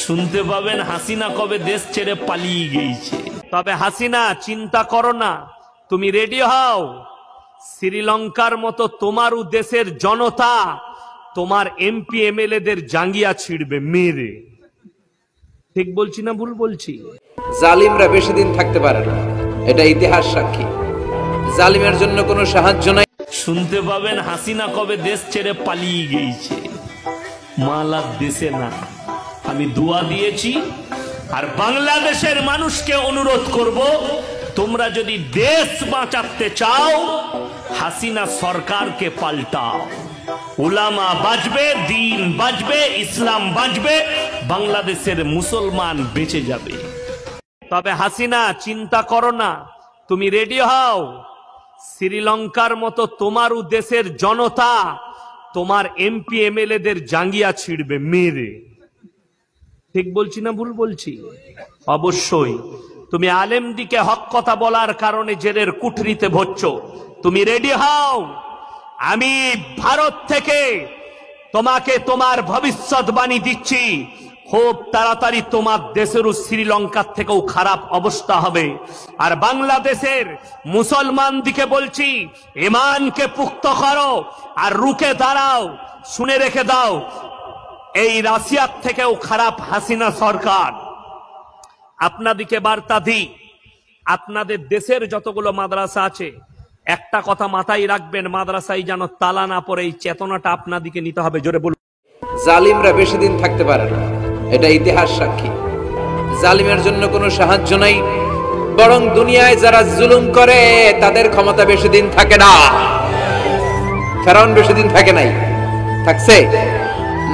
শুনতে পাবেন হাসিনা কবে দেশ ছেড়ে পালিয়ে গিয়েছে। তবে হাসিনা চিন্তা করো না, তুমি রেডি হও। শ্রীলঙ্কার মতো তোমারও দেশের জনতা তোমার এমপি এমএলএ দের জাঙ্গিয়া ছিড়বে মেরে। ঠিক বলছি না ভুল বলছি? জালিমরা বেশি দিন থাকতে পারে না, এটা ইতিহাস সাক্ষী। জালিমের জন্য কোনো সাহায্য নাই। শুনতে পাবেন হাসিনা কবে দেশ ছেড়ে পালিয়ে গিয়েছে। মালা দেশে না, আমি দোয়া দিয়েছি। আর বাংলাদেশের মানুষকে অনুরোধ করব, তোমরা যদি দেশ বাঁচাতে চাও হাসিনা সরকারকে পাল্টাও। উলামা বাঁচবে, দ্বীন বাঁচবে, ইসলাম বাঁচবে, বাংলাদেশের মুসলমান বেঁচে যাবে। তবে হাসিনা চিন্তা করো না, তুমি রেডি হও। শ্রীলঙ্কার মতো তোমারও দেশের জনতা তোমার এমপি এমএলএ দের জাঙ্গিয়া ছিড়বে মেরে। ঠিক বলছি না ভুল বলছি? অবশ্যই। তুমি আলেম দিকে হক কথা বলার কারণে জেলের কুঠরিতে ভরছ। তুমি রেডি হও। আমি ভারত থেকে তোমাকে তোমার ভবিষ্যৎবাণী দিচ্ছি, খুব তাড়াতাড়ি তোমার দেশেরও শ্রীলঙ্কার থেকেও খারাপ অবস্থা হবে। আর বাংলাদেশের মুসলমান দিকে বলছি, ঈমানকে পুক্ত করো আর রুখে দাঁড়াও। শুনে রেখে দাও, এই রাশিয়ার থেকেও খারাপ হাসিনা সরকার। আপনাদিকে বার্তা দিই, আপনাদের দেশের যতগুলো মাদ্রাসা আছে একটা কথা মাথায় রাখবেন, মাদ্রাসায় যেন তালা না পড়ে, এই চেতনাটা আপনাদিকে নিতে হবে। জোরে বলুন। জালিমরা বেশি দিন থাকতে পারে না, এটা ইতিহাস সাক্ষী। জালিমের জন্য কোনো সাহায্য নাই, বরং দুনিয়ায় যারা জুলুম করে তাদের ক্ষমতা বেশি দিন থাকে না। ফেরাউন বেশি দিন থাকে নাই, থাকছে।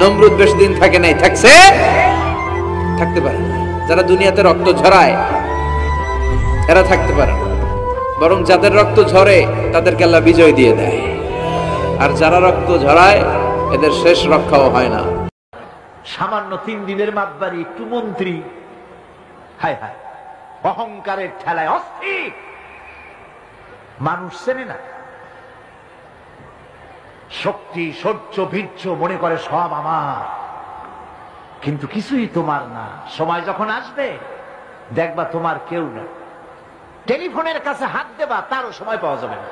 নমরুদ বেশি দিন থাকে নাই, থাকছে। থাকতে পারে না। যারা দুনিয়াতে রক্ত ঝরায় এরা থাকতে পারে না, বরং যাদের রক্ত ঝরে তাদেরকে আল্লাহ বিজয় দিয়ে দেয়। আর যারা রক্ত ঝরায় এদের শেষ রক্ষাও হয় না। সামান্য 3 দিনের মাতবাড়ি একটু মন্ত্রী, হায় হায়, অহংকারের ঠেলায় অস্থির। মানুষ চেনে না, শক্তি সহ্য বীর্য মনে করে সব আমার, কিন্তু কিছুই তোমার না। সময় যখন আসবে দেখবা তোমার কেউ না। টেলিফোনের কাছে হাত দেবা, তারও সময় পাওয়া যাবে না,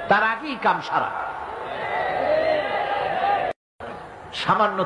তার আগেই কাম সারা। সামান্য